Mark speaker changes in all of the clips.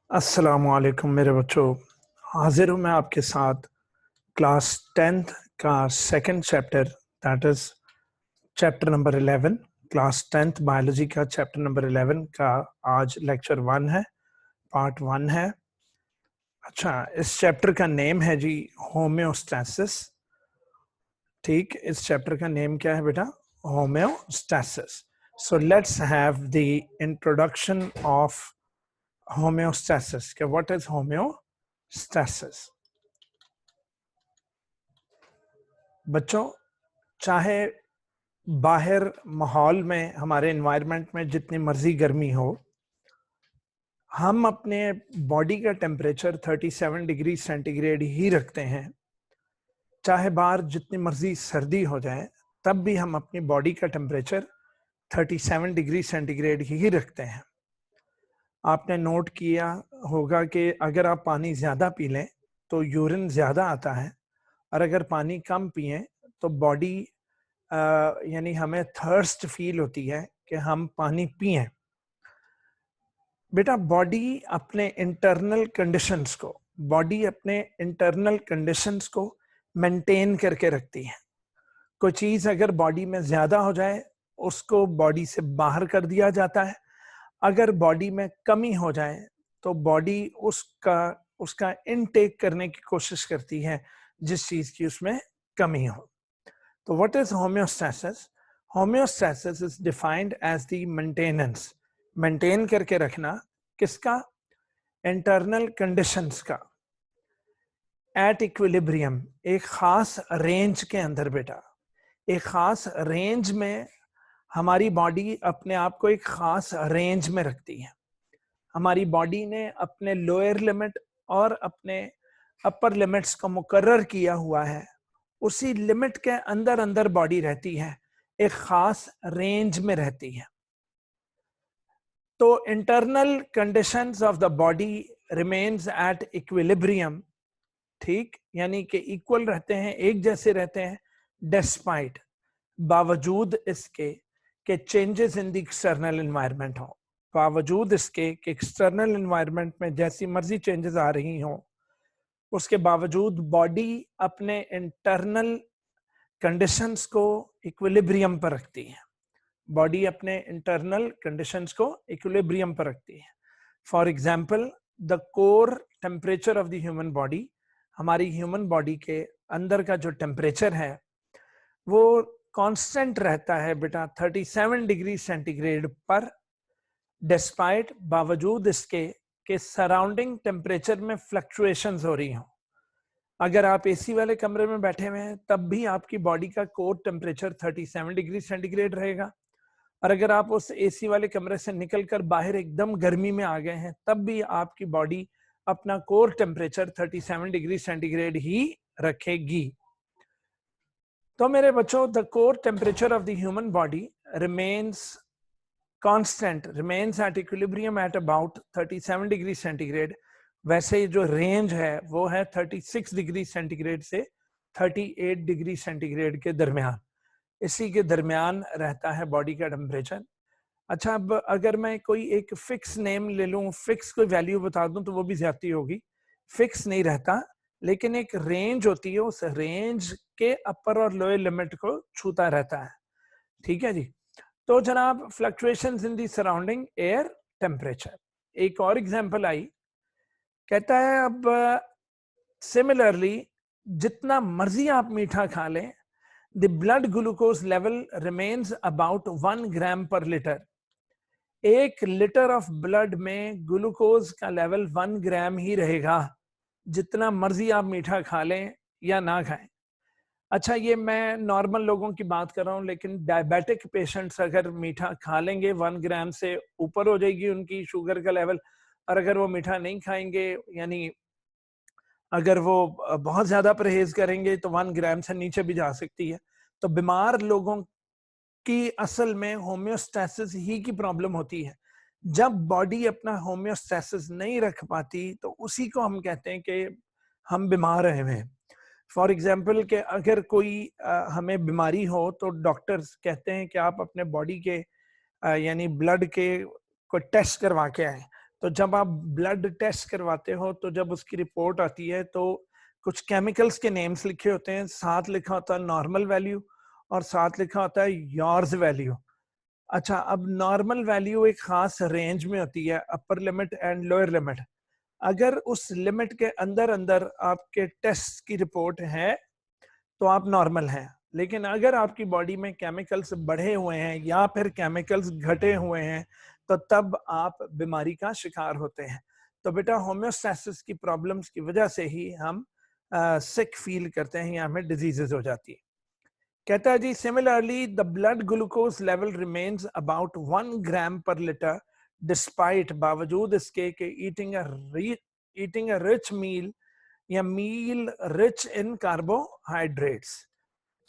Speaker 1: अस्सलामुअलैकुम मेरे बच्चों। हाजिर हूँ मैं आपके साथ क्लास 10th का second chapter, that is chapter number 11। Class 10th biology का चैप्टर नंबर 11 का आज लेक्चर 1 है, पार्ट 1 है। अच्छा, इस चैप्टर का नेम है जी होम्योस्टैसिस। ठीक, इस चैप्टर का नेम क्या है बेटा? Homeostasis. So let's have the introduction of homeostasis. Okay, what is homeostasis? बच्चों, चाहे बाहर माहौल में, हमारे एनवायरनमेंट में जितनी मर्जी गर्मी हो, हम अपने बॉडी का टेम्परेचर 37 डिग्री सेंटीग्रेड ही रखते हैं। चाहे बाहर जितनी मर्जी सर्दी हो जाए, तब भी हम अपनी बॉडी का टेम्परेचर 37 डिग्री सेंटीग्रेड ही रखते हैं। आपने नोट किया होगा कि अगर आप पानी ज्यादा पी लें तो यूरिन ज्यादा आता है, और अगर पानी कम पिए तो बॉडी यानी हमें थर्स्ट फील होती है कि हम पानी पिए। बेटा, बॉडी अपने इंटरनल कंडीशंस को मेंटेन करके रखती है। कोई चीज अगर बॉडी में ज्यादा हो जाए, उसको बॉडी से बाहर कर दिया जाता है। अगर बॉडी में कमी हो जाए तो बॉडी उसका इनटेक करने की कोशिश करती है, जिस चीज की उसमें कमी हो। तो what is homeostasis? Homeostasis is defined as the maintenance, maintain करके रखना। किसका? इंटरनल कंडीशंस का, एट इक्विलिब्रियम, एक खास रेंज के अंदर। बेटा, एक खास रेंज में हमारी बॉडी अपने आप को एक खास रेंज में रखती है। हमारी बॉडी ने अपने लोअर लिमिट और अपने अपर लिमिट्स को मुकर्रर किया हुआ है। उसी लिमिट के अंदर अंदर बॉडी रहती है, एक खास रेंज में रहती है। तो internal conditions of the body remains at equilibrium. ठीक, यानी कि इक्वल रहते हैं, एक जैसे रहते हैं, डिस्पाइट, बावजूद इसके कि changes in the external environment हो। बावजूद इसके कि एक्सटर्नल एनवायरनमेंट में जैसी मर्जी चेंजेस आ रही हों, उसके बावजूद बॉडी अपने इंटरनल कंडीशंस को इक्विलिब्रियम पर रखती है। बॉडी अपने इंटरनल कंडीशंस को इक्विलिब्रियम पर रखती है। For example, the core temperature of the human body, हमारी ह्यूमन बॉडी के अंदर का जो टेम्परेचर है वो कांस्टेंट रहता है बेटा 37 डिग्री सेंटीग्रेड पर, डिस्पाइट, बावजूद इसके कि सराउंडिंग टेम्परेचर में फ्लक्चुएशंस हो रही हों। अगर आप एसी वाले कमरे में बैठे हुए हैं तब भी आपकी बॉडी का कोर टेम्परेचर 37 डिग्री सेंटीग्रेड रहेगा, और अगर आप उस एसी वाले कमरे से निकलकर बाहर एकदम गर्मी में आ गए हैं तब भी आपकी बॉडी अपना कोर टेम्परेचर 37 डिग्री सेंटीग्रेड ही रखेगी। तो मेरे बच्चों, the core temperature of the human body remains constant, remains at equilibrium at about 37 degree centigrade. वैसे जो रेंज है वो है 36 डिग्री सेंटीग्रेड से 38 डिग्री सेंटीग्रेड के दरमियान। इसी के दरमियान रहता है बॉडी का टेम्परेचर। अच्छा, अब अगर मैं कोई एक फिक्स नेम ले लूं, फिक्स कोई वैल्यू बता दूं तो वो भी ज्यादती होगी। फिक्स नहीं रहता, लेकिन एक रेंज होती है, उस रेंज के अपर और लोअर लिमिट को छूता रहता है। ठीक है जी। तो जनाब, fluctuations in the surrounding air temperature. एक और एग्जांपल आई, कहता है अब सिमिलरली जितना मर्जी आप मीठा खा लें, the blood glucose level remains about 1 gram per litre. 1 litre of blood में ग्लूकोज का लेवल 1 ग्राम ही रहेगा, जितना मर्जी आप मीठा खा लें या ना खाएं। अच्छा, ये मैं नॉर्मल लोगों की बात कर रहा हूँ, लेकिन डायबिटिक पेशेंट्स अगर मीठा खा लेंगे 1 ग्राम से ऊपर हो जाएगी उनकी शुगर का लेवल, और अगर वो मीठा नहीं खाएंगे, यानी अगर वो बहुत ज्यादा परहेज करेंगे तो 1 ग्राम से नीचे भी जा सकती है। तो बीमार लोगों की असल में होम्योस्टैसिस ही की प्रॉब्लम होती है। जब बॉडी अपना होम्योस्टैसिस नहीं रख पाती तो उसी को हम कहते हैं कि हम बीमार रहे हैं। फॉर एग्जाम्पल कि अगर कोई हमें बीमारी हो तो डॉक्टर्स कहते हैं कि आप अपने बॉडी के यानी ब्लड के को टेस्ट करवा के आए। तो जब आप ब्लड टेस्ट करवाते हो तो जब उसकी रिपोर्ट आती है तो कुछ केमिकल्स के नेम्स लिखे होते हैं, साथ लिखा होता है नॉर्मल वैल्यू और साथ लिखा होता है योर्स वैल्यू। अच्छा, अब नॉर्मल वैल्यू एक खास रेंज में होती है, upper limit and lower limit. अगर उस लिमिट के अंदर अंदर आपके टेस्ट की रिपोर्ट है तो आप नॉर्मल हैं, लेकिन अगर आपकी बॉडी में केमिकल्स बढ़े हुए हैं या फिर केमिकल्स घटे हुए हैं तो तब आप बीमारी का शिकार होते हैं। तो बेटा होम्योस्टैसिस की प्रॉब्लम्स की वजह से ही हम सिक फील करते हैं या हमें डिजीजेस हो जाती है। कहता है जी, similarly the blood glucose level remains about 1 gram per litre despite, बावजूद इसके कि ईटिंग अ रिच मील या मील रिच इन कार्बोहाइड्रेट्स।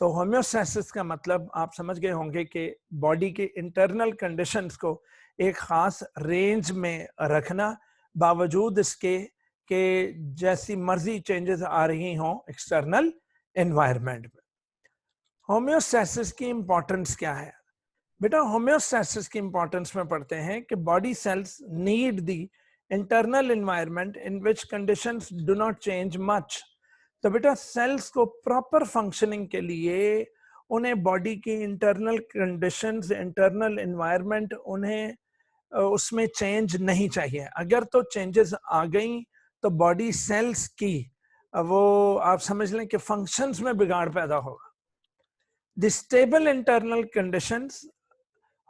Speaker 1: तो होम्योस्टैसिस का मतलब आप समझ गए होंगे कि बॉडी के इंटरनल कंडीशंस को एक खास रेंज में रखना, बावजूद इसके कि जैसी मर्जी चेंजेस आ रही हों एक्सटर्नल एनवायरनमेंट में। होम्योस्टैसिस की इंपॉर्टेंस क्या है बेटा? होम्योस्टैसिस की इंपॉर्टेंस में पढ़ते हैं कि body cells need the internal environment in which conditions do not change much. तो बेटा सेल्स को प्रॉपर फंक्शनिंग के लिए उन्हें बॉडी की इंटरनल कंडीशंस, इंटरनल एनवायरनमेंट, उन्हें उसमें चेंज नहीं चाहिए। अगर तो चेंजेस आ गई तो बॉडी सेल्स की वो आप समझ लें कि फंक्शंस में बिगाड़ पैदा होगा। The stable internal conditions,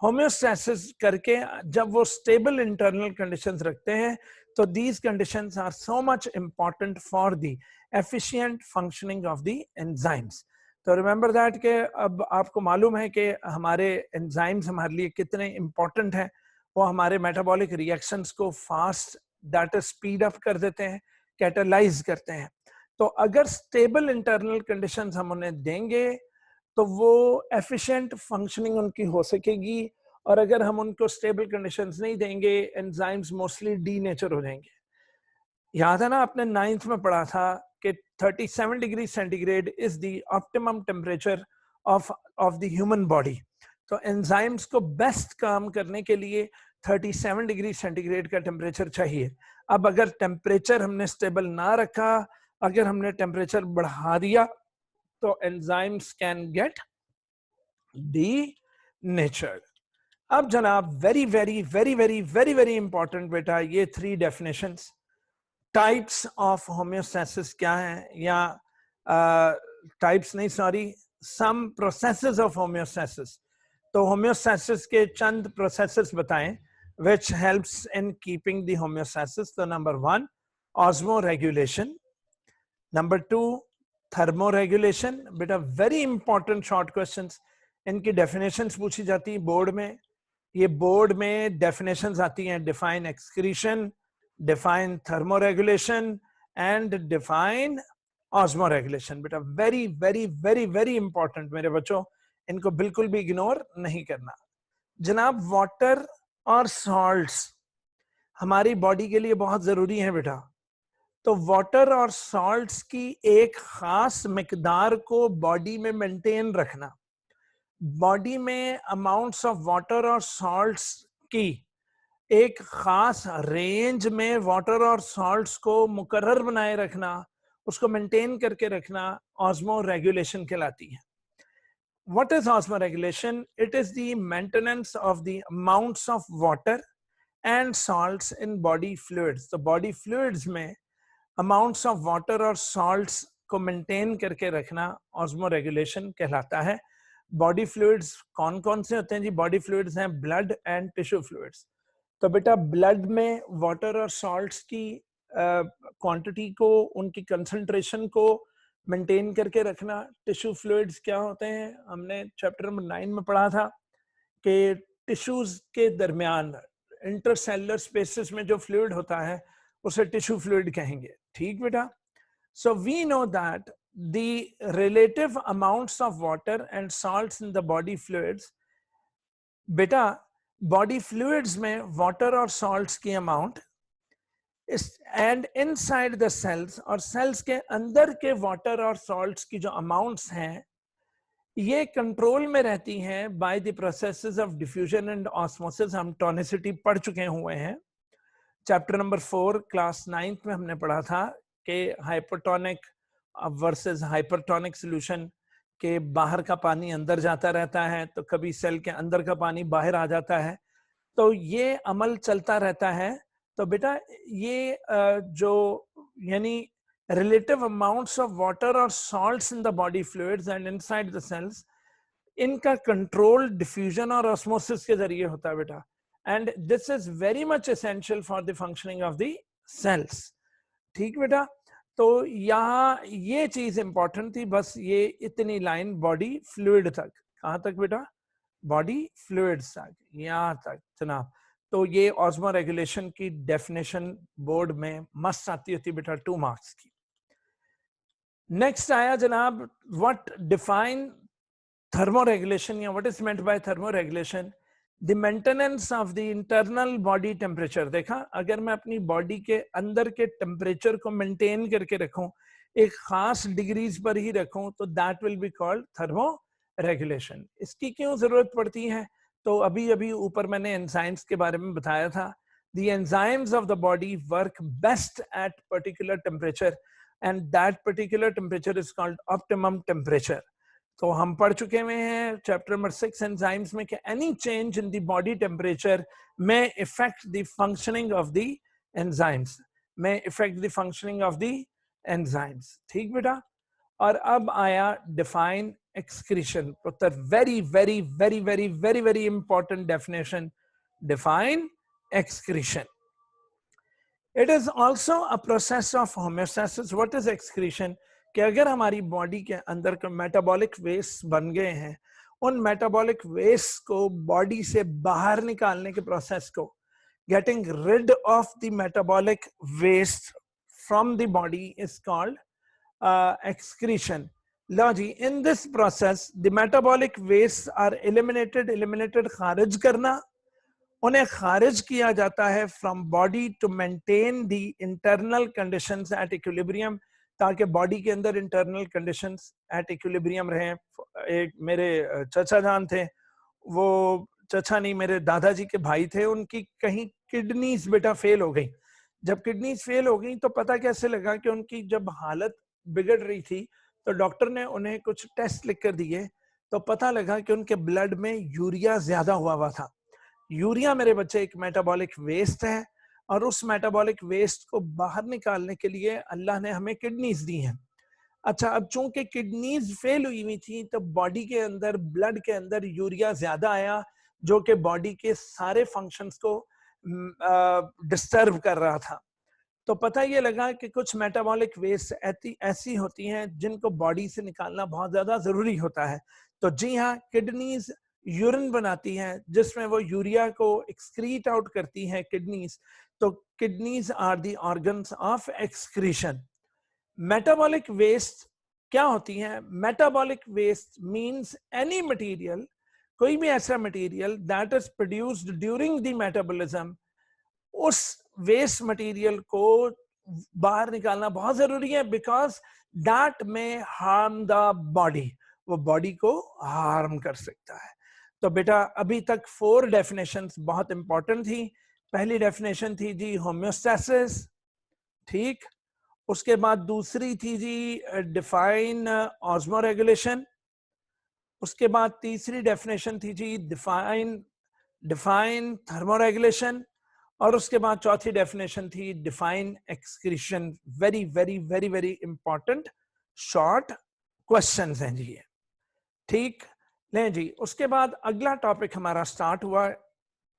Speaker 1: homeostasis करके जब वो स्टेबल इंटरनल कंडीशंस रखते हैं तो these conditions are so much important for the efficient functioning of the enzymes. तो रिमेंबर दैट कि अब आपको मालूम है कि हमारे एंजाइम्स हमारे लिए कितने इंपॉर्टेंट हैं। वो हमारे मेटाबॉलिक रिएक्शंस को फास्ट दैट स्पीड अप कर देते हैं, कैटालाइज करते हैं। तो अगर स्टेबल इंटरनल कंडीशंस हम उन्हें देंगे तो वो एफिशिएंट फंक्शनिंग उनकी हो सकेगी, और अगर हम उनको स्टेबल कंडीशंस नहीं देंगे एंजाइम्स मोस्टली डीनेचर हो जाएंगे। याद है ना, आपने 9th में पढ़ा था कि 37 degree centigrade is the optimum temperature of the human body. तो एंजाइम्स को बेस्ट काम करने के लिए 37 डिग्री सेंटीग्रेड का टेम्परेचर चाहिए। अब अगर टेम्परेचर हमने स्टेबल ना रखा, अगर हमने टेम्परेचर बढ़ा दिया तो एंजाइम्स कैन गेट डीनेचर्ड। अब जनाब very very very very very very important बेटा, ये 3 डेफिनेशंस। टाइप्स ऑफ होम्योस्टैसिस क्या है, या टाइप्स नहीं sorry, some processes of homeostasis. तो होम्योस्टैसिस के चंद प्रोसेसेस बताएं which helps in keeping the homeostasis. तो नंबर 1 osmoregulation, नंबर 2 थर्मोरेगुलेशन। बेटा वेरी इंपॉर्टेंट शॉर्ट क्वेश्चंस, इनकी डेफिनेशंस पूछी जाती है बोर्ड में। ये बोर्ड में डेफिनेशंस आती हैं, define excretion, define thermoregulation and define osmoregulation. बेटा very very very very important मेरे बच्चों, इनको बिल्कुल भी इग्नोर नहीं करना। जनाब वाटर और सॉल्ट्स हमारी बॉडी के लिए बहुत जरूरी है बेटा। तो वाटर और सॉल्ट्स की एक खास मिकदार को बॉडी में मेंटेन रखना, बॉडी में अमाउंट्स ऑफ वाटर और सॉल्ट्स की एक खास रेंज में वाटर और सॉल्ट्स को मुकर्रर बनाए रखना, उसको मेंटेन करके रखना, ऑस्मो रेगुलेशन कहलाती है। What is osmoregulation? It is the maintenance of the amounts of water and salts in body fluids. तो body fluids में amounts of water और salts को maintain करके रखना osmoregulation कहलाता है। Body fluids कौन कौन से होते हैं जी? Body fluids हैं blood and tissue fluids. तो बेटा ब्लड में वाटर और सॉल्ट्स की क्वांटिटी को, उनकी कंसंट्रेशन को मेंटेन करके रखना। टिश्यू फ्लूइड्स क्या होते हैं? हमने चैप्टर नंबर 9 में पढ़ा था कि टिश्यूज के दरमियान इंटरसेलुलर स्पेसेस में जो फ्लूइड होता है उसे टिश्यू फ्लूइड कहेंगे। ठीक बेटा? So we know that the relative amounts of water and salts in the body fluids, बेटा बॉडी फ्लूइड्स में वाटर और सॉल्ट्स की amount and inside the cells, और सेल्स के अंदर के वाटर और सॉल्ट्स की जो अमाउंट्स हैं ये कंट्रोल में रहती हैं by the processes of diffusion and osmosis. हम टोनिसिटी पढ़ चुके हुए हैं। चैप्टर नंबर 4 क्लास 9th में हमने पढ़ा था कि हाइपोटोनिक वर्सेस हाइपरटोनिक सॉल्यूशन के बाहर का पानी अंदर जाता रहता है, तो कभी सेल के अंदर का पानी बाहर आ जाता है, तो ये अमल चलता रहता है। तो बेटा ये जो यानी relative amounts of water or salts in the body fluids and inside the cells, इनका कंट्रोल डिफ्यूजन और ऑस्मोसिस के जरिए होता है बेटा, and this is very much essential for the functioning of the cells. ठीक बेटा, तो यहाँ ये चीज इंपॉर्टेंट थी, बस ये इतनी लाइन बॉडी फ्लूइड तक। कहाँ तक बेटा? बॉडी फ्लूइड्स तक, यहाँ तक जनाब। तो ये ऑस्मो रेगुलेशन की डेफिनेशन बोर्ड में मस्त आती होती बेटा 2 मार्क्स की। नेक्स्ट आया जनाब, व्हाट डिफाइन thermoregulation, या what is meant by thermoregulation? The maintenance of the internal body temperature। देखा, अगर मैं अपनी बॉडी के अंदर के टेम्परेचर को मेंटेन करके रखूं, एक खास डिग्रीज पर ही रखूं, तो that will be called thermoregulation. इसकी क्यों जरूरत पड़ती है? तो अभी अभी ऊपर मैंने एंजाइम्स के बारे में बताया था। The enzymes of the body work best at particular temperature, and that particular temperature is called optimum temperature। तो हम पढ़ चुके हुए हैं चैप्टर नंबर 6 एंजाइम्स में कि any change in the body temperature में effect the functioning of the enzymes, में effect the functioning of the enzymes. ठीक बेटा, और अब आया डिफाइन एक्सक्रीशन। पुत्र, very very very very very very important definition, define excretion. It is also a process of homeostasis. What is excretion? कि अगर हमारी बॉडी के अंदर के मेटाबॉलिक वेस्ट बन गए हैं, उन मेटाबॉलिक वेस्ट को बॉडी से बाहर निकालने के प्रोसेस को, getting rid of the metabolic waste from the body is called excretion. लो जी, in this process the metabolic waste are eliminated खारिज करना, उन्हें खारिज किया जाता है from body to maintain the internal conditions at equilibrium, ताकि बॉडी के अंदर इंटरनल कंडीशंस एट इक्विलिब्रियम रहें। एक मेरे चचा जान थे, वो चचा नहीं मेरे दादाजी के भाई थे, उनकी कहीं किडनीज बेटा फेल हो गई। जब किडनीज फेल हो गई तो पता कैसे लगा कि उनकी जब हालत बिगड़ रही थी, तो डॉक्टर ने उन्हें कुछ टेस्ट लिख कर दिए, तो पता लगा कि उनके ब्लड में यूरिया ज्यादा हुआ था। यूरिया मेरे बच्चे एक मेटाबॉलिक वेस्ट है, और उस मेटाबॉलिक वेस्ट को बाहर निकालने के लिए अल्लाह ने हमें किडनीज दी हैं। अच्छा, अब चूंकि किडनीज फेल हुई थी, तो बॉडी के अंदर, ब्लड के अंदर यूरिया ज्यादा आया, जो कि बॉडी के सारे फंक्शंस को डिस्टर्ब कर रहा था। तो पता ये लगा कि कुछ मेटाबॉलिक वेस्ट ऐसी होती हैं जिनको बॉडी से निकालना बहुत ज्यादा जरूरी होता है। तो जी हाँ, किडनीज यूरिन बनाती हैं जिसमें वो यूरिया को एक्सक्रीट आउट करती हैं किडनीज। तो kidneys are the organs of excretion. Metabolic waste क्या होती हैं? Metabolic waste means any material, कोई भी ऐसा material that is produced during the metabolism, उस वेस्ट मटेरियल को बाहर निकालना बहुत जरूरी है, because that may harm the body, वो बॉडी को हार्म कर सकता है। तो बेटा अभी तक 4 डेफिनेशंस बहुत इंपॉर्टेंट थी। पहली डेफिनेशन थी जी होम्योस्टैसिस, ठीक। उसके बाद दूसरी थी जी डिफाइन ऑस्मो रेगुलेशन। उसके बाद तीसरी डेफिनेशन थी जी डिफाइन थर्मोरेगुलेशन। और उसके बाद चौथी डेफिनेशन थी define excretion. Very very very very important short questions हैं जी ये, ठीक। लें जी, उसके बाद अगला टॉपिक हमारा स्टार्ट हुआ।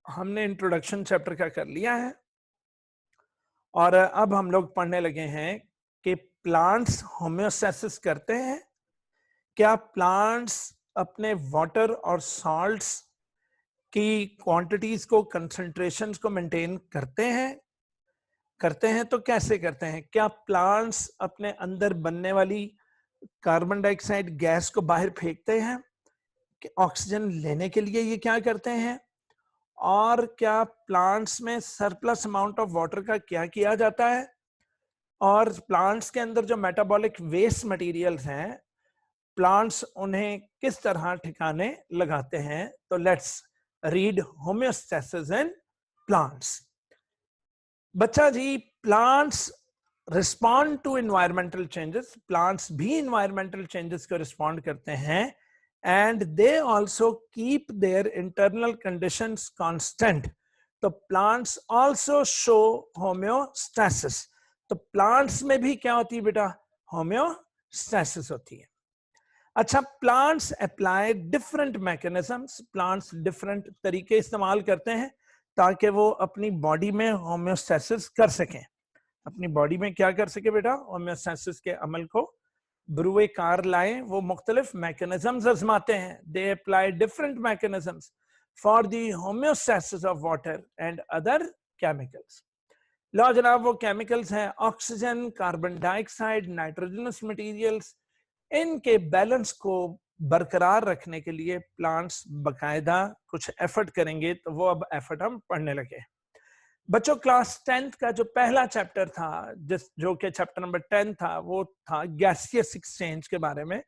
Speaker 1: हमने इंट्रोडक्शन चैप्टर का कर लिया है, और अब हम लोग पढ़ने लगे हैं कि प्लांट्स होम्योस्टैसिस करते हैं। क्या प्लांट्स अपने वाटर और सॉल्ट्स की क्वांटिटीज को, कंसंट्रेशंस को मेंटेन करते हैं? करते हैं तो कैसे करते हैं? क्या प्लांट्स अपने अंदर बनने वाली कार्बन डाइऑक्साइड गैस को बाहर फेंकते हैं कि ऑक्सीजन लेने के लिए? ये क्या करते हैं? और क्या प्लांट्स में सरप्लस अमाउंट ऑफ वाटर का क्या किया जाता है? और प्लांट्स के अंदर जो मेटाबॉलिक वेस्ट मटेरियल्स हैं, प्लांट्स उन्हें किस तरह ठिकाने लगाते हैं? तो let's read homeostasis in plants. बच्चा जी, plants respond to environmental changes, plants भी इन्वायरमेंटल चेंजेस को रिस्पॉन्ड करते हैं, and they also keep their internal conditions constant. तो प्लांट्स ऑल्सो शो होम्योस्टैसिस। तो प्लांट्स में भी क्या होती है बेटा? होम्योस्टैसिस होती है। अच्छा, plants apply different mechanisms, plants different तरीके इस्तेमाल करते हैं ताकि वो अपनी बॉडी में होम्योस्टैसिस कर सकें। अपनी बॉडी में क्या कर सके बेटा? होम्योस्टैसिस के अमल को ब्रुए कार लाए, वो मुख्तलिफ मैकेनिज्म्स आजमाते हैं। They apply different mechanisms for the homeostasis of water and other chemicals. लो जनाब, वो केमिकल्स हैं oxygen, carbon dioxide, nitrogenous materials. इनके बैलेंस को बरकरार रखने के लिए प्लांट्स बकायदा कुछ एफर्ट करेंगे। तो वो अब एफर्ट हम पढ़ने लगे। बच्चों, क्लास 10th का जो पहला चैप्टर था, जो कि चैप्टर नंबर 10 था, वो था गैसियस एक्सचेंज के बारे में।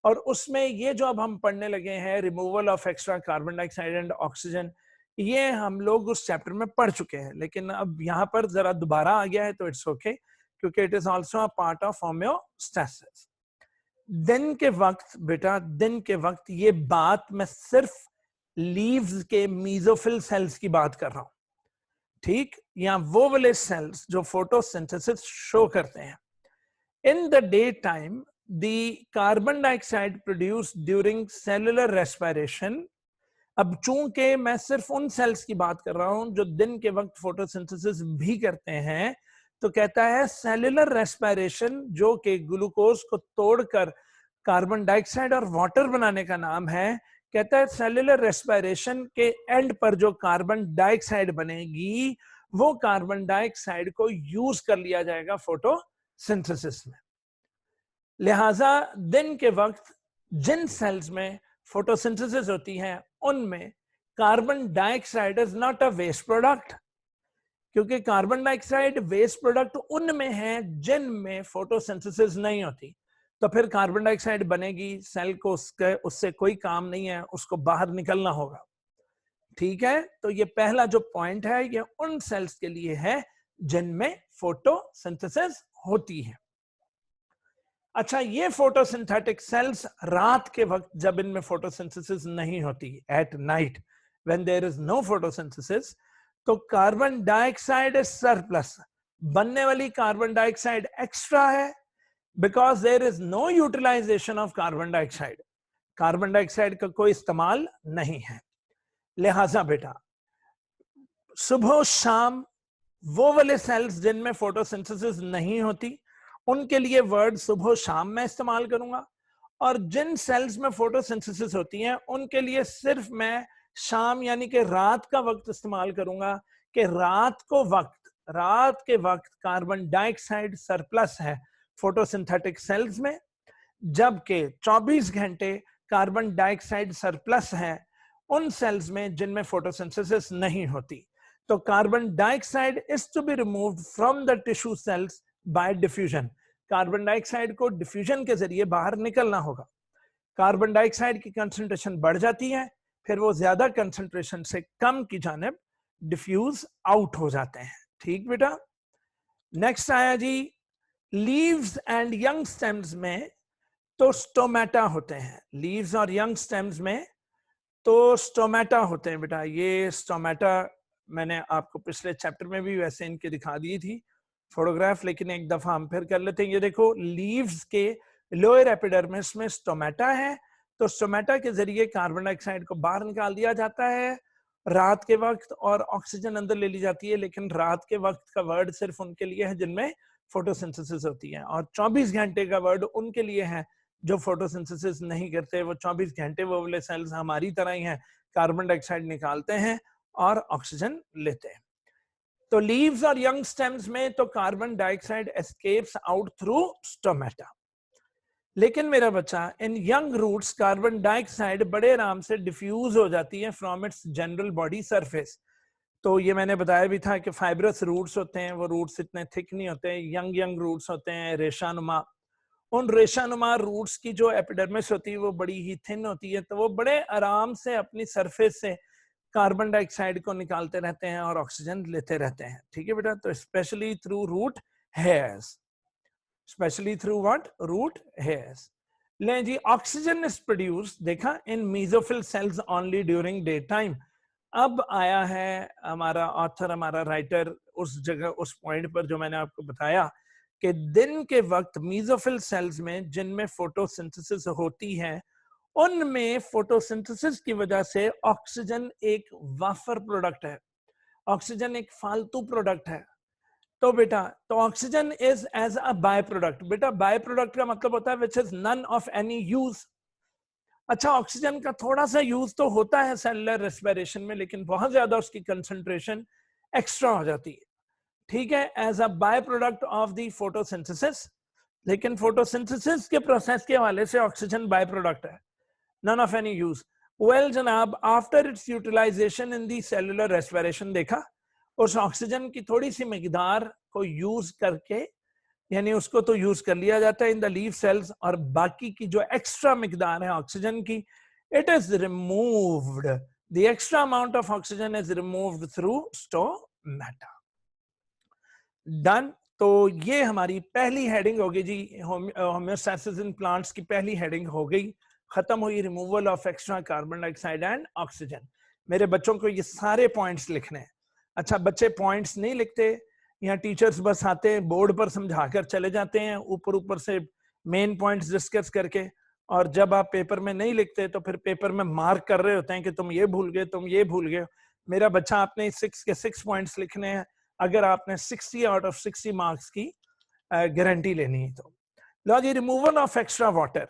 Speaker 1: और उसमें ये जो अब हम पढ़ने लगे हैं, removal of extra carbon dioxide and oxygen, ये हम लोग उस चैप्टर में पढ़ चुके हैं, लेकिन अब यहाँ पर जरा दोबारा आ गया है तो इट्स ओके, क्योंकि it is also a part of homeostasis. दिन के वक्त बेटा, दिन के वक्त ये बात मैं सिर्फ लीव्स के मीजोफिल सेल्स की बात कर रहा हूं, ठीक? या वो वाले सेल्स जो फोटोसिंथेसिस शो करते हैं। In the day time the carbon dioxide produce during cellular respiration. अब चूंकि मैं सिर्फ उन सेल्स की बात कर रहा हूं जो दिन के वक्त फोटोसिंथेसिस भी करते हैं, तो कहता है सेलुलर रेस्पिरेशन, जो कि ग्लूकोज को तोड़कर कार्बन डाइऑक्साइड और वाटर बनाने का नाम है, कहता है सेलुलर रेस्पिरेशन के एंड पर जो कार्बन डाइऑक्साइड बनेगी, वो कार्बन डाइऑक्साइड को यूज कर लिया जाएगा फोटोसिंथेसिस में। लिहाजा दिन के वक्त जिन सेल्स में फोटोसिंथेसिस होती है, उनमें carbon dioxide is not a waste product, क्योंकि कार्बन डाइऑक्साइड वेस्ट प्रोडक्ट उनमें है जिनमें फोटोसिंथेसिस नहीं होती। तो फिर कार्बन डाइऑक्साइड बनेगी, सेल को उससे कोई काम नहीं है, उसको बाहर निकलना होगा। ठीक है, तो ये पहला जो पॉइंट है, ये उन सेल्स के लिए है जिनमें फोटोसिंथेसिस होती है। अच्छा, ये फोटोसिंथेटिक सेल्स रात के वक्त, जब इनमें फोटोसिंथेसिस नहीं होती, at night when there is no photosynthesis, तो कार्बन डाइऑक्साइड इज सरप्लस, बनने वाली कार्बन डाइऑक्साइड एक्स्ट्रा है, because there is no utilisation of carbon dioxide. Carbon dioxide का कोई इस्तेमाल नहीं है। लिहाजा बेटा, सुबह शाम वो वाले सेल्स जिनमें फोटोसिंथेसिस नहीं होती, उनके लिए वर्ड सुबह शाम में इस्तेमाल करूंगा, और जिन सेल्स में फोटोसिंथेसिस होती हैं, उनके लिए सिर्फ मैं शाम यानी कि रात का वक्त इस्तेमाल करूंगा, कि रात के वक्त कार्बन डाइऑक्साइड सरप्लस है फोटोसिंथेटिक सेल्स में, जबकि 24 घंटे कार्बन डाइऑक्साइड सरप्लस है उन सेल्स में जिनमें फोटोसिंथेसिस नहीं होती। तो carbon dioxide is to be removed from the tissue cells by diffusion. Carbon dioxide को डिफ्यूजन के जरिए बाहर निकलना होगा। कार्बन डाइऑक्साइड की कंसंट्रेशन बढ़ जाती है, फिर वो ज्यादा कंसंट्रेशन से कम की जानिब डिफ्यूज आउट हो जाते हैं। ठीक बेटा, नेक्स्ट आया जी, लीव्स एंड यंग स्टेम्स में तो स्टोमेटा होते हैं। लीव्स और यंग स्टेम्स में तो स्टोमेटा होते हैं बेटा। ये स्टोमेटा मैंने आपको पिछले चैप्टर में भी वैसे इनके दिखा दी थी फोटोग्राफ, लेकिन एक दफा हम फिर कर लेते हैं। ये देखो, लीव्स के लोअर एपिडर्मिस में स्टोमेटा है। तो स्टोमेटा के जरिए कार्बन डाइऑक्साइड को बाहर निकाल दिया जाता है रात के वक्त, और ऑक्सीजन अंदर ले ली जाती है। लेकिन रात के वक्त का वर्ड सिर्फ उनके लिए है जिनमें फोटोसिंथेसिस होती है, और 24 घंटे का वर्ड उनके लिए है जो फोटोसिंथेसिस नहीं करते। वो 24 घंटे वो वाले सेल्स हमारी तरह ही हैं, कार्बन डाइऑक्साइड निकालते हैं और ऑक्सीजन लेते हैं। तो लीव्स और यंग स्टेम्स में तो carbon dioxide escapes out through stomata. लेकिन मेरा बच्चा, इन यंग रूट्स कार्बन डाइऑक्साइड बड़े आराम से डिफ्यूज हो जाती है from its general body surface. तो ये मैंने बताया भी था कि फाइब्रस रूट्स होते हैं, वो रूट्स इतने थिक नहीं होते, यंग रूट्स होते हैं रेशानुमा। उन रेशानुमा रूट्स की जो एपिडर्मिस होती है वो बड़ी ही थिन होती है, तो वो बड़े आराम से अपनी सरफेस से कार्बन डाइऑक्साइड को निकालते रहते हैं और ऑक्सीजन लेते रहते हैं। ठीक है बेटा, तो specially through root hairs, specially through what, root hairs. ले जी, ऑक्सीजन इज प्रोड्यूस्ड, देखा, in mesophyll cells only during day time. अब आया है हमारा ऑथर, हमारा राइटर उस जगह, उस पॉइंट पर जो मैंने आपको बताया कि दिन के वक्त मेसोफिल सेल्स में जिनमें फोटोसिंथेसिस होती है, उनमें फोटोसिंथेसिस की वजह से ऑक्सीजन एक वाफर प्रोडक्ट है, ऑक्सीजन एक फालतू प्रोडक्ट है। तो बेटा, तो oxygen is as a by product. बेटा, बाय प्रोडक्ट का मतलब होता है which is none of any use. अच्छा, ऑक्सीजन का थोड़ा सा यूज तो होता है सेलुलर रेस्पिरेशन में, लेकिन बहुत ज्यादा उसकी कंसंट्रेशन एक्स्ट्रा हो जाती है। ठीक है, as a by product of the photosynthesis. लेकिन फोटोसिंथेसिस के प्रोसेस के हवाले से ऑक्सीजन बाय प्रोडक्ट है, none of any use. Well जनाब, after its utilisation in the cellular respiration, देखा, उस ऑक्सीजन की थोड़ी सी मिकदार को यूज करके, यानी उसको तो यूज कर लिया जाता है इन द लीफ सेल्स, और बाकी की जो एक्स्ट्रा मिकदार है ऑक्सीजन की, it is removed, the extra amount of oxygen is removed through stomata. Done. तो ये हमारी पहली हेडिंग होगी जी, होम्योस्टैसिस इन प्लांट्स की पहली हेडिंग हो गई, खत्म हुई, removal of extra carbon dioxide and oxygen. मेरे बच्चों को ये सारे पॉइंट्स लिखने हैं। अच्छा, बच्चे पॉइंट्स नहीं लिखते, यहाँ टीचर्स बस आते हैं, बोर्ड पर समझाकर चले जाते हैं, ऊपर ऊपर से मेन पॉइंट्स डिस्कस करके, और जब आप पेपर में नहीं लिखते तो फिर पेपर में मार्क कर रहे होते हैं कि तुम ये भूल गए, तुम ये भूल गए। मेरा बच्चा, आपने 6 के 6 पॉइंट्स लिखने हैं अगर आपने 60 आउट ऑफ 60 मार्क्स की गारंटी लेनी है तो। लो जी, रिमूवल ऑफ एक्स्ट्रा वाटर।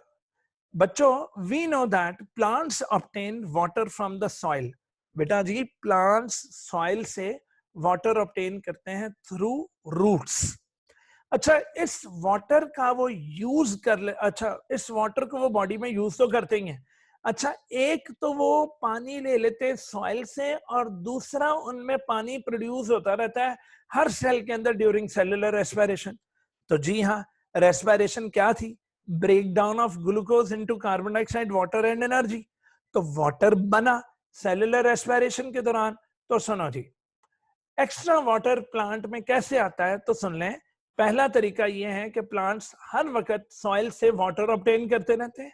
Speaker 1: बच्चों, we know that plants obtain water from the soil. बेटा जी, प्लांट्स सॉइल से वाटर ऑब्टेन करते हैं थ्रू रूट्स। अच्छा, इस वाटर का वो यूज कर ले, अच्छा, इस वाटर को वो बॉडी में यूज तो करते ही हैं। अच्छा, एक तो वो पानी ले लेते सॉइल से, और दूसरा उनमें पानी प्रोड्यूस होता रहता है हर सेल के अंदर ड्यूरिंग सेलुलर रेस्पिरेशन। तो जी हाँ, रेस्पिरेशन क्या थी? Break down of glucose into carbon dioxide, water and energy. तो वाटर बना सेलुलर रेस्पिरेशन के दौरान। तो सुनो जी, एक्स्ट्रा वाटर प्लांट में कैसे आता है, तो सुन लें। पहला तरीका यह है कि प्लांट्स हर वक्त सॉइल से वाटर ऑब्टेन करते रहते हैं,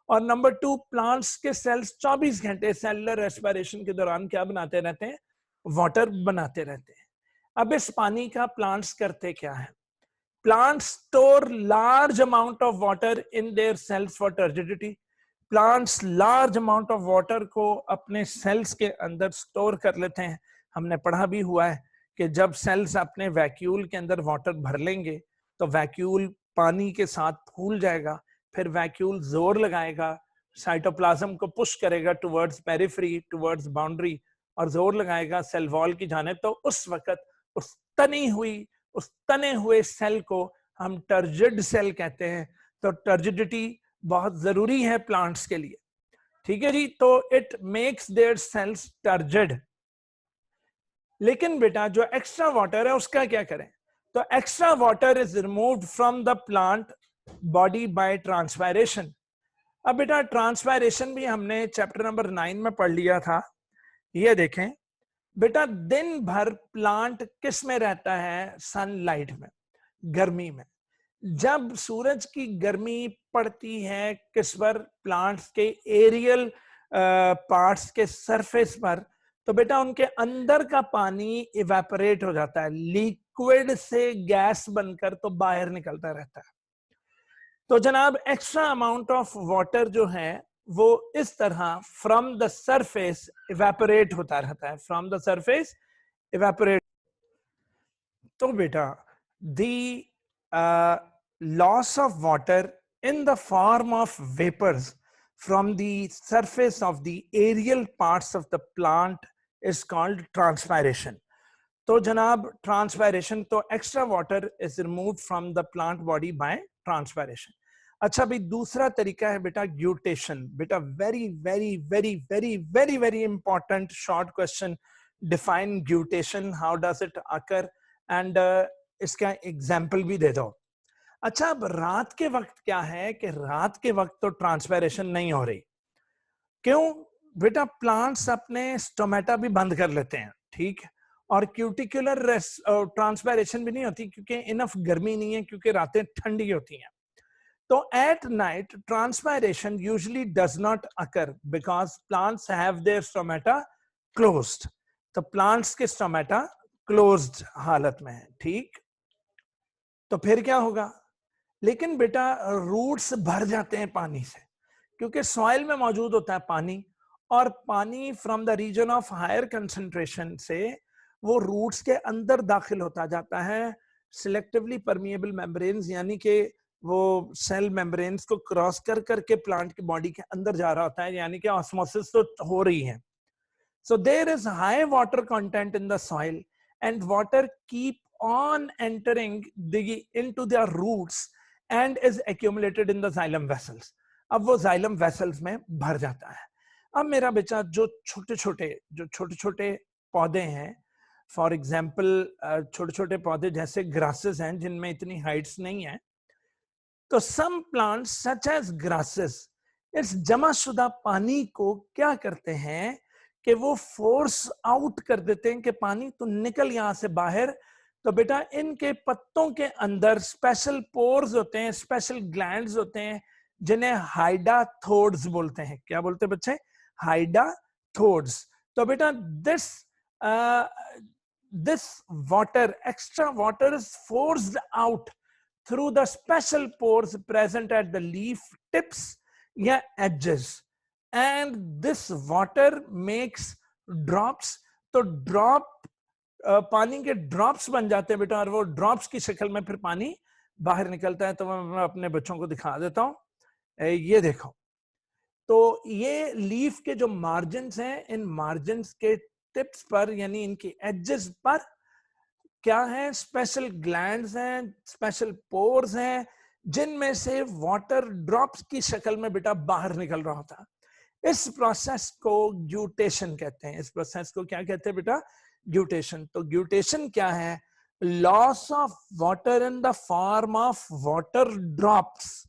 Speaker 1: और नंबर 2, प्लांट्स के सेल्स 24 घंटे सेलुलर रेस्पिरेशन के दौरान क्या बनाते रहते हैं? वाटर बनाते रहते हैं। अब इस पानी का प्लांट्स करते क्या है? Plants store large amount of water in their cells for turgidity. Plants large amount of water को अपने सेल्स के अंदर स्टोर कर लेते हैं। हमने पढ़ा भी हुआ है कि जब सेल्स अपने वैक्यूल के अंदर वाटर भर लेंगे तो वैक्यूल पानी के साथ फूल जाएगा, फिर वैक्यूल जोर लगाएगा, साइटोप्लाज्म को पुश करेगा टुवर्ड्स पेरिफेरी, टुवर्ड्स बाउंड्री, और जोर लगाएगा सेल वॉल की जानिब। तो उस वक्त उस तने हुए सेल को हम टर्जिड सेल कहते हैं। तो टर्जिडिटी बहुत जरूरी है प्लांट्स के लिए। ठीक है जी, तो it makes their cells turgid. लेकिन बेटा, जो एक्स्ट्रा वाटर है उसका क्या करें? तो extra water is removed from the plant body by transpiration. अब बेटा, ट्रांसपायरेशन भी हमने चैप्टर नंबर 9 में पढ़ लिया था। ये देखें बेटा, दिन भर प्लांट किस में रहता है? सनलाइट में, गर्मी में। जब सूरज की गर्मी पड़ती है किस पर? प्लांट्स के एरियल पार्ट्स के सरफेस पर, तो बेटा उनके अंदर का पानी इवेपोरेट हो जाता है, लिक्विड से गैस बनकर तो बाहर निकलता रहता है। तो जनाब, एक्स्ट्रा अमाउंट ऑफ वाटर जो है वो इस तरह फ्रॉम द सरफेस इवेपोरेट होता रहता है, फ्रॉम द सरफेस इवेपोरेट। तो बेटा, the loss of water in the form of vapors from the surface of the aerial parts of the plant is called transpiration. तो जनाब, ट्रांसपायरेशन, तो extra water is removed from the plant body by transpiration. अच्छा भाई, दूसरा तरीका है बेटा guttation. बेटा, very very very very very very important short question. Define guttation, how does it occur, and इसका एग्जाम्पल भी दे दो। अच्छा, अब रात के वक्त क्या है कि रात के वक्त तो ट्रांसपायरेशन नहीं हो रही। क्यों? बेटा प्लांट्स अपने स्टोमेटा भी बंद कर लेते हैं, ठीक है, और क्यूटिकुलर ट्रांसपायरेशन भी नहीं होती क्योंकि इनफ गर्मी नहीं है, क्योंकि रातें ठंडी होती हैं. तो at night transpiration usually does not occur because plants have their stomata closed. तो plants के stomata closed हालत में है, ठीक. तो फिर क्या होगा? लेकिन बेटा रूट्स भर जाते हैं पानी से, क्योंकि सॉइल में मौजूद होता है पानी, और पानी from the region of higher concentration से वो रूट्स के अंदर दाखिल होता जाता है. सिलेक्टिवली परमिएबल मेम्ब्रेन्स, यानी कि वो सेल मेम्ब्रेन्स को क्रॉस कर करके प्लांट की बॉडी के अंदर जा रहा होता है, यानी कि ऑस्मोसिस तो हो रही है. So there is high water content in the soil, and water keep on entering into their roots and is accumulated in the xylem vessels. अब वो xylem vessels में भर जाता है. अब मेरा बच्चा जो छोटे छोटे पौधे हैं, फॉर एग्जाम्पल छोटे छोटे पौधे जैसे ग्रासेस हैं जिनमें इतनी हाइट्स नहीं है, तो some plants such as grasses इस जमाशुदा पानी को क्या करते हैं कि वो फोर्स आउट कर देते हैं कि पानी तो निकल यहां से बाहर. तो बेटा इनके पत्तों के अंदर स्पेशल पोर्स होते हैं, स्पेशल ग्लैंड्स होते हैं, जिन्हें हाइडाथोड्स बोलते हैं. क्या बोलते हैं बच्चे? हाइडाथोड्स. तो बेटा this water, extra water is forced out through the special pores present at the leaf tips या edges, and this water makes drops. तो ड्रॉप पानी के ड्रॉप्स बन जाते हैं बेटा, और वो ड्रॉप्स की शक्ल में फिर पानी बाहर निकलता है. तो मैं अपने बच्चों को दिखा देता हूं, ये देखो. तो ये लीफ के जो मार्जिन्स हैं, इन मार्जिन्स के टिप्स पर यानी इनकी एजेस पर क्या है? स्पेशल ग्लैंड्स हैं, स्पेशल पोर्स हैं, जिनमें से वाटर ड्रॉप्स की शक्ल में बेटा बाहर निकल रहा होता है. इस प्रोसेस को ग्यूटेशन कहते हैं. इस प्रोसेस को क्या कहते हैं बेटा? ग्यूटेशन. तो ग्यूटेशन क्या है? Loss of water in the form of water drops.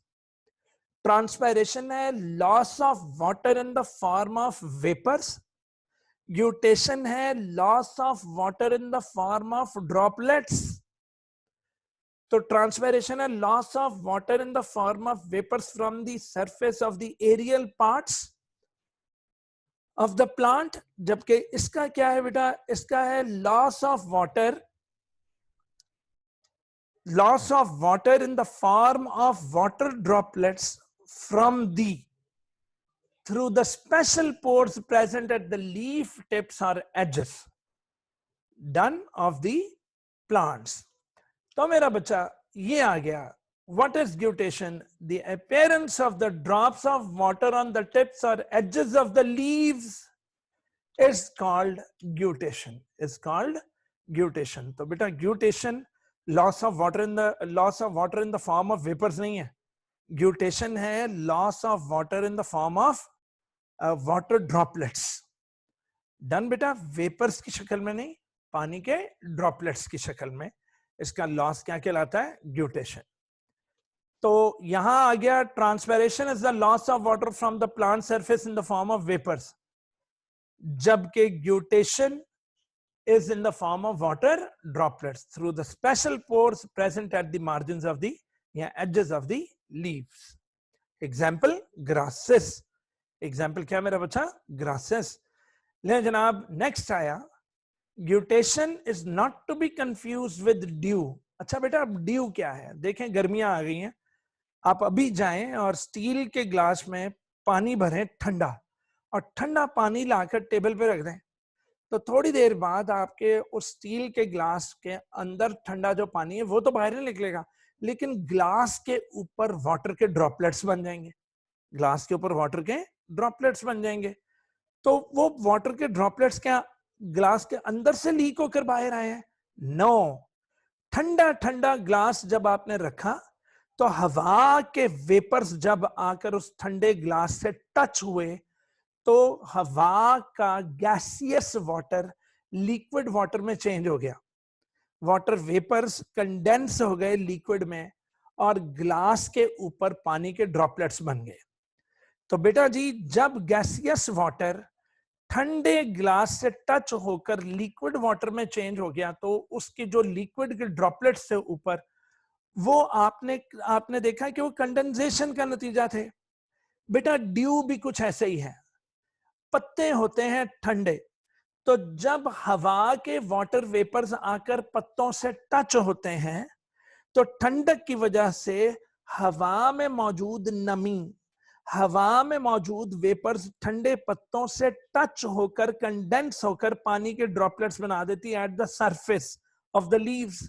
Speaker 1: Transpiration है loss of water in the form of vapours. Guttation है loss of water in the form of droplets. तो ट्रांसपायरेशन है loss of water in the form of vapours from the surface of the aerial parts of the plant. जबकि इसका क्या है बेटा? इसका है loss of water in the form of water droplets from through the special pores present at the leaf tips or edges done of the plants. तो मेरा बच्चा ये आ गया. What is guttation? The appearance of the drops of water on the tips or edges of the leaves is called guttation. तो बेटा guttation loss of water in the form of vapors नहीं है. Guttation है loss of water in the form of water droplets. Done बेटा vapours की शक्ल में नहीं, पानी के ड्रॉपलेट्स की शक्ल में. इसका लॉस क्या कहलाता है? ग्यूटेशन. तो यहां आ गया transpiration is the loss of water from the plant surface in the form of vapours, जबकि guttation is in the form of water droplets through the special pores present at the margins of the edges of the leaves. Example grasses. Example क्या मेरा बच्चा? grasses. ले जनाब next आया guttation is not to be confused with dew. अच्छा बेटा अब due क्या है? देखें गर्मियां आ गई हैं, आप अभी जाएं और स्टील के ग्लास में पानी भरें ठंडा, और ठंडा पानी लाकर टेबल पे रख दें, तो थोड़ी देर बाद आपके उस स्टील के ग्लास के अंदर ठंडा जो पानी है वो तो बाहर नहीं निकलेगा, लेकिन ग्लास के ऊपर वाटर के ड्रॉपलेट्स बन जाएंगे. ग्लास के ऊपर वाटर के ड्रॉपलेट्स बन जाएंगे. तो वो वाटर के ड्रॉपलेट्स क्या ग्लास के अंदर से लीक होकर बाहर आए हैं? नो. ठंडा ठंडा ग्लास जब आपने रखा तो हवा के वेपर्स जब आकर उस ठंडे ग्लास से टच हुए तो हवा का गैसियस वाटर लिक्विड वाटर में चेंज हो गया. वाटर वेपर्स कंडेंस हो गए लिक्विड में और ग्लास के ऊपर पानी के ड्रॉपलेट्स बन गए. तो बेटा जी जब गैसियस वाटर ठंडे ग्लास से टच होकर लिक्विड वाटर में चेंज हो गया तो उसके जो लिक्विड के ड्रॉपलेट्स थे ऊपर, वो आपने आपने देखा कि वो कंडेंसेशन का नतीजा थे। बेटा ड्यू भी कुछ ऐसे ही है। पत्ते होते हैं ठंडे, तो जब हवा के वाटर वेपर्स आकर पत्तों से टच होते हैं तो ठंडक की वजह से हवा में मौजूद नमी, हवा में मौजूद वेपर्स ठंडे पत्तों से टच होकर कंडेंस होकर पानी के ड्रॉपलेट्स बना देती है at the surface of the leaves.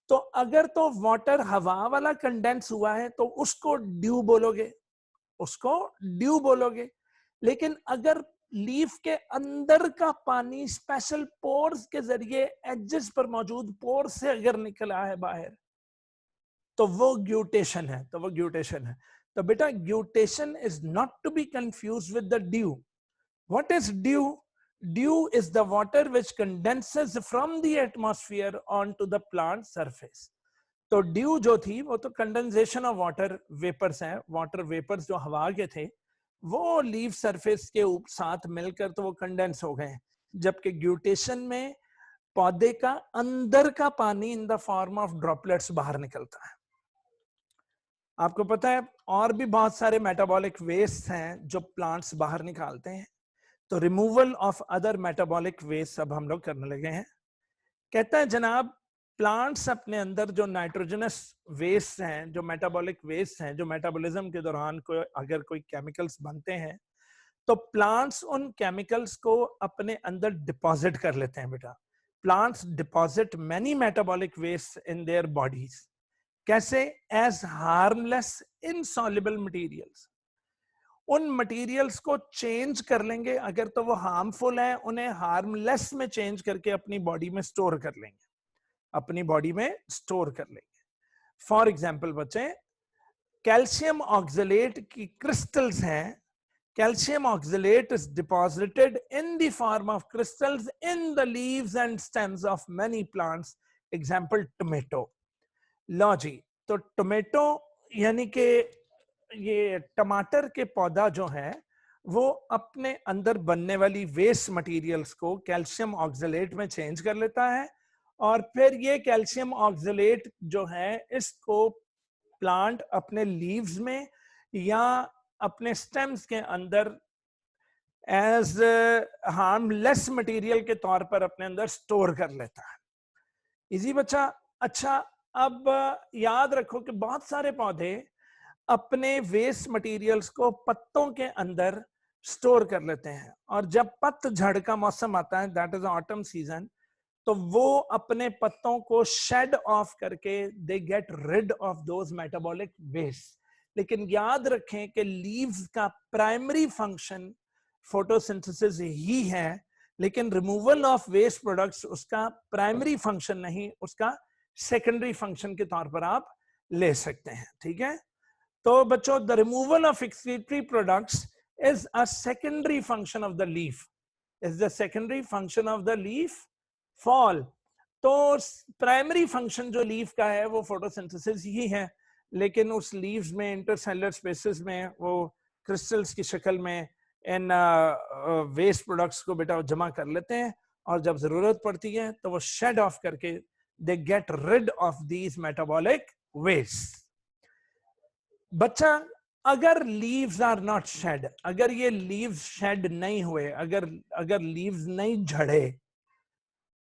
Speaker 1: तो अगर तो वाटर हवा वाला कंडेंस हुआ है तो उसको ड्यू बोलोगे, उसको ड्यू बोलोगे। लेकिन अगर लीफ के अंदर का पानी स्पेशल पोर्स के जरिए एजेस पर मौजूद पोर्स से अगर निकला है बाहर, तो वो ग्यूटेशन है, तो वो ग्यूटेशन है। तो बेटा guttation is not to be confuse with the dew. What is dew? Dew is the water which condenses from the atmosphere onto the plant surface. तो ड्यू जो थी वो तो कंडेंसेशन ऑफ वाटर वेपर्स हैं, water vapours जो हवा के थे वो लीफ सरफेस के साथ मिलकर तो वो कंडेंस हो गए। जबकि ग्यूटेशन में पौधे का अंदर का पानी इन द फॉर्म ऑफ ड्रॉपलेट्स बाहर निकलता है। आपको पता है और भी बहुत सारे मेटाबॉलिक वेस्ट हैं जो प्लांट्स बाहर निकालते हैं। तो removal of other metabolic waste अब हम लोग करने लगे हैं। कहता है जनाब प्लांट्स अपने अंदर जो नाइट्रोजनस वेस्ट हैं, जो मेटाबॉलिक वेस्ट हैं, जो मेटाबॉलिज्म के दौरान कोई अगर कोई केमिकल्स बनते हैं तो प्लांट्स उन केमिकल्स को अपने अंदर डिपॉजिट कर लेते हैं। बेटा plants deposit many metabolic waste in their bodies. कैसे? As harmless insoluble materials. उन मटेरियल्स को चेंज कर लेंगे, अगर तो वो हार्मफुल हैं उन्हें हार्मलेस में चेंज करके अपनी बॉडी में स्टोर कर लेंगे, अपनी बॉडी में स्टोर कर लेंगे। फॉर एग्जाम्पल बच्चे कैल्शियम ऑक्सलेट की क्रिस्टल्स हैं। Calcium oxalate is deposited in the form of crystals in the leaves and stems of many plants. Example tomato. लो जी, तो टोमेटो यानी कि ये टमाटर के पौधा जो है वो अपने अंदर बनने वाली वेस्ट मटेरियल्स को कैल्शियम ऑक्सलेट में चेंज कर लेता है और फिर ये कैल्शियम ऑक्सलेट जो है इसको प्लांट अपने लीव्स में या अपने स्टेम्स के अंदर एज हार्मलेस मटेरियल के तौर पर अपने अंदर स्टोर कर लेता है। इजी बच्चा? अच्छा, अब याद रखो कि बहुत सारे पौधे अपने वेस्ट मटेरियल्स को पत्तों के अंदर स्टोर कर लेते हैं और जब पतझड़ का मौसम आता है, दैट इज ऑटम सीजन, तो वो अपने पत्तों को शेड ऑफ करके they get rid of those metabolic waste. लेकिन याद रखें कि लीव्स का प्राइमरी फंक्शन फोटोसिंथेसिस ही है, लेकिन रिमूवल ऑफ वेस्ट प्रोडक्ट्स उसका प्राइमरी फंक्शन नहीं, उसका सेकेंडरी फंक्शन के तौर पर आप ले सकते हैं। ठीक है? तो बच्चों the removal of excretory products is a secondary function of the leaf, is the secondary function of the leaf fall. तो प्राइमरी फंक्शन जो लीफ का है वो फोटोसिंथेसिस ही है, लेकिन उस लीव्स में इंटरसेलुलर स्पेसेस में वो क्रिस्टल्स की शक्ल में इन वेस्ट प्रोडक्ट्स को बेटा जमा कर लेते हैं और जब जरूरत पड़ती है तो वो शेड ऑफ करके they get rid of these metabolic waste. बच्चा अगर लीव्स आर नॉट शेड, अगर ये लीव्स शेड नहीं हुए, अगर लीव्स नहीं झड़े,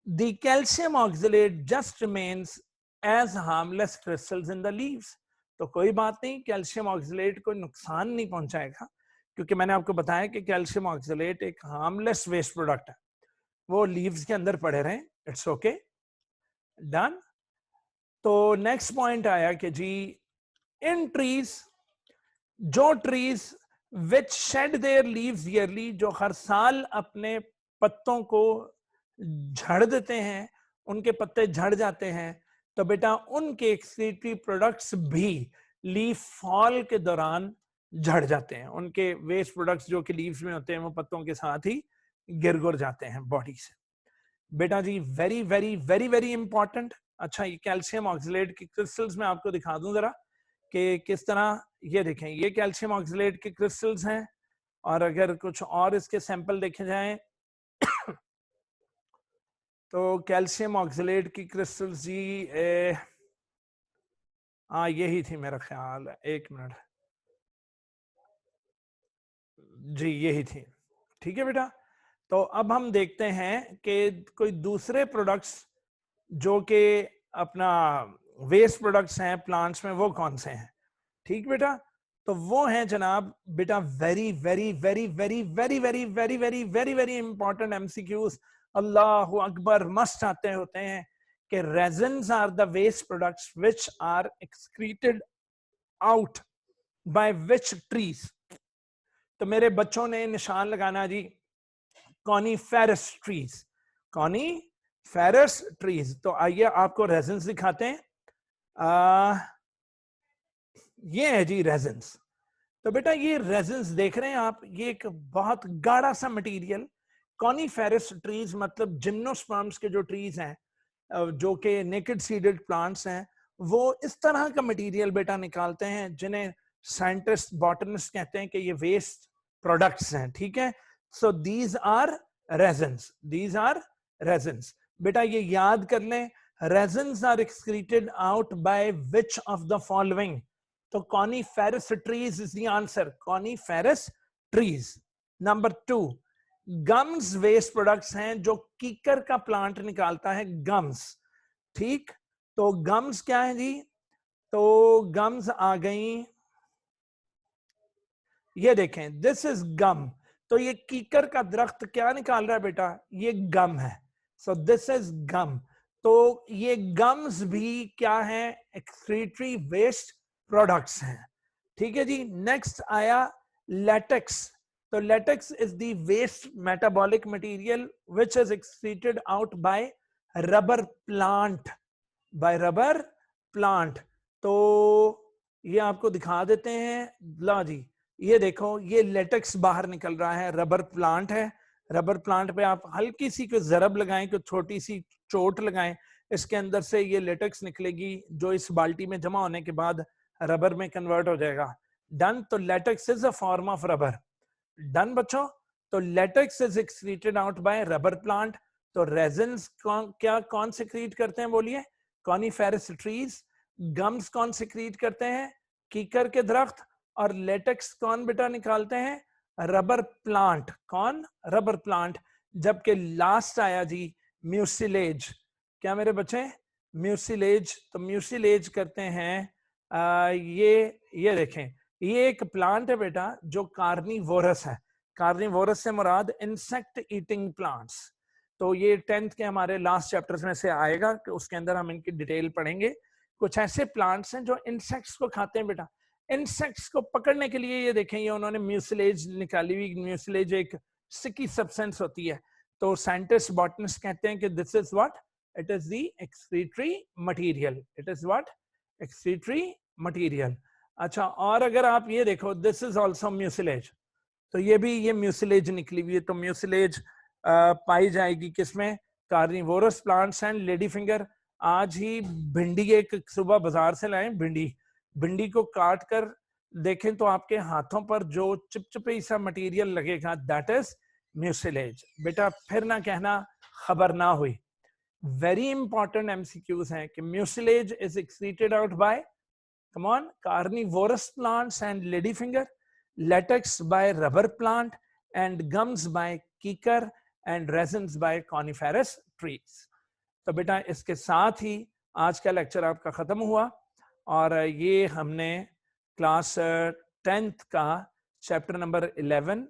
Speaker 1: the calcium oxalate just remains as harmless crystals in the leaves। तो कोई बात नहीं, कैल्शियम ऑक्सलेट को नुकसान नहीं पहुंचाएगा, क्योंकि मैंने आपको बताया कि कैल्शियम ऑक्सलेट एक हार्मलेस वेस्ट प्रोडक्ट है, वो लीव्स के अंदर पड़े रहें, इट्स ओके, डन। तो नेक्स्ट पॉइंट आया कि जी इन ट्रीज, जो trees which shade there leaves yearly, जो हर साल अपने पत्तों को झड़ देते हैं, उनके पत्ते झड़ जाते हैं, तो बेटा उनके एक्सक्रीटरी प्रोडक्ट्स भी लीफ फॉल के दौरान झड़ जाते हैं। उनके वेस्ट प्रोडक्ट्स जो कि लीव्स में होते हैं वो पत्तों के साथ ही गिर जाते हैं बॉडी से। बेटा जी very very very very important. अच्छा, ये कैल्शियम ऑक्सलेट की क्रिस्टल्स में आपको दिखा दूं जरा कि किस तरह, ये देखें, ये कैल्शियम ऑक्सलेट के क्रिस्टल्स हैं और अगर कुछ और इसके सैंपल देखे जाएं तो कैल्शियम ऑक्सलेट की क्रिस्टल्स जी, हाँ यही थी मेरा ख्याल, 1 मिनट जी, यही थी। ठीक है बेटा, तो अब हम देखते हैं कि कोई दूसरे प्रोडक्ट्स जो कि अपना वेस्ट प्रोडक्ट्स हैं प्लांट्स में, वो कौन से हैं। ठीक बेटा, तो वो हैं जनाब बेटा very very very very very very very very very very important MCQs, Allah अकबर, मस्ट आते होते हैं कि resins are the waste products which are excreted out by which trees. तो मेरे बच्चों ने निशान लगाना जी, कॉनीफेरस ट्रीज, कॉनीफेरस ट्रीज। तो आइए आपको रेजन्स दिखाते हैं। ये है जी रेजन्स। तो बेटा ये रेजन्स देख रहे हैं आप, ये एक बहुत गाढ़ा सा मटेरियल, कॉनीफेरस ट्रीज मतलब जिम्नोस्पर्म्स के जो ट्रीज हैं, जो कि नेकेड सीडेड प्लांट्स हैं, वो इस तरह का मटेरियल बेटा निकालते हैं जिन्हें साइंटिस्ट बॉटनिस्ट कहते हैं कि ये वेस्ट प्रोडक्ट्स हैं। ठीक है, so these are resins, these are resins. बेटा ये याद कर लें, resins are excreted out by which of the following. तो coniferous trees is the answer, coniferous trees. Number 2, gums waste products हैं जो कीकर का प्लांट निकालता है, गम्स। ठीक, तो गम्स क्या है जी, तो गम्स आ गई, ये देखें, दिस इज गम। तो ये कीकर का दरख्त क्या निकाल रहा है बेटा, ये गम है। सो दिस इज गम। तो ये गम्स भी क्या है, एक्सक्रीटरी वेस्ट प्रोडक्ट्स हैं। ठीक है जी, नेक्स्ट आया लेटेक्स। तो latex is the waste metabolic material which is excreted out by rubber plant, by rubber plant. तो ये आपको दिखा देते हैं, ला जी, ये देखो, ये लेटेक्स बाहर निकल रहा है, रबर प्लांट है। रबर प्लांट पे आप हल्की सी कोई जरब लगाएं, कोई छोटी सी चोट लगाएं, इसके अंदर से ये लेटेक्स निकलेगी जो इस बाल्टी में जमा होने के बाद रबर में कन्वर्ट हो जाएगा। डन, तो latex is a form of rubber. Done बच्चों, तो latex is excreted out by rubber plant. तो रेजन्स क्या कौन सिक्रीट करते हैं बोलिए, कॉनीफेरस ट्रीज। गम्स कौन सिक्रीट करते हैं, कीकर के दरख्त। और लेटेक्स कौन बेटा निकालते हैं, रबर प्लांट। कौन, रबर प्लांट। जबकि लास्ट आया जी म्यूसिलेज। क्या मेरे बच्चे, म्यूसिलेज। तो म्यूसिलेज करते हैं ये देखें, ये एक प्लांट है बेटा जो कार्निवोरस है। कार्निवोरस से मुराद इंसेक्ट ईटिंग प्लांट्स। तो ये 10th के हमारे लास्ट चैप्टर्स में से आएगा, कि उसके अंदर हम इनकी डिटेल पढ़ेंगे। कुछ ऐसे प्लांट्स हैं जो इंसेक्ट्स को खाते हैं बेटा। इंसेक्ट्स को पकड़ने के लिए ये देखें, ये उन्होंने म्यूसिलेज निकाली हुई। म्यूसिलेज एक स्टिकी सब्सटेंस होती है। तो साइंटिस्ट बॉटनिस्ट कहते हैं कि this is what, it is the excretory material, it is what, excretory material. अच्छा, और अगर आप ये देखो, दिस इज आल्सो म्यूसिलेज। तो ये भी ये म्यूसिलेज निकली हुई है। तो म्यूसिलेज पाई जाएगी किसमें, carnivorous plants and lady finger. आज ही भिंडी एक सुबह बाजार से लाए, भिंडी को काट कर देखें तो आपके हाथों पर जो चिपचिपी सा मटेरियल लगेगा, दैट इज म्यूसिलेज। बेटा फिर ना कहना खबर ना हुई। वेरी इंपॉर्टेंट एमसीक्यूज हैं कि mucilage is excreted out bye, come on, carnivorous plants and ladyfinger, latex by rubber plant, and gums by कीकर and resins by coniferous trees। तो बेटा इसके साथ ही आज का लेक्चर आपका खत्म हुआ, और ये हमने क्लास 10th का चैप्टर नंबर 11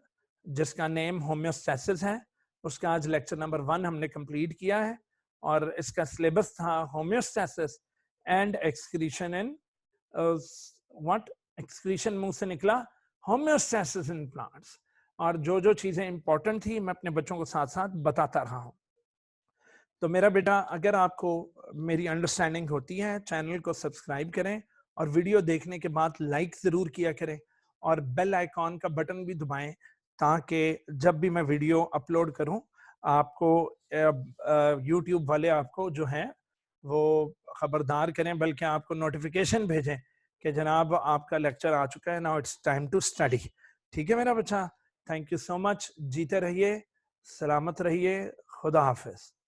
Speaker 1: जिसका नेम होम्योस्टैसिस है, उसका आज लेक्चर नंबर 1 हमने कंप्लीट किया है। और इसका सिलेबस था homeostasis and excretion in what, excretion मुंह से निकला, होम्योस्टैसिस इन प्लांट्स। और जो जो चीजें इंपॉर्टेंट थी मैं अपने बच्चों को साथ साथ बताता रहा हूं। तो मेरा बेटा, अगर आपको मेरी अंडरस्टैंडिंग होती है, चैनल को सब्सक्राइब करें, और वीडियो देखने के बाद लाइक जरूर किया करें, और बेल आइकॉन का बटन भी दबाएं, ताकि जब भी मैं वीडियो अपलोड करूं आपको यूट्यूब वाले आपको जो है वो खबरदार करें, बल्कि आपको नोटिफिकेशन भेजें कि जनाब आपका लेक्चर आ चुका है, now it's time to study. ठीक है मेरा बच्चा, थैंक यू सो मच। जीते रहिए, सलामत रहिए, खुदा हाफिज।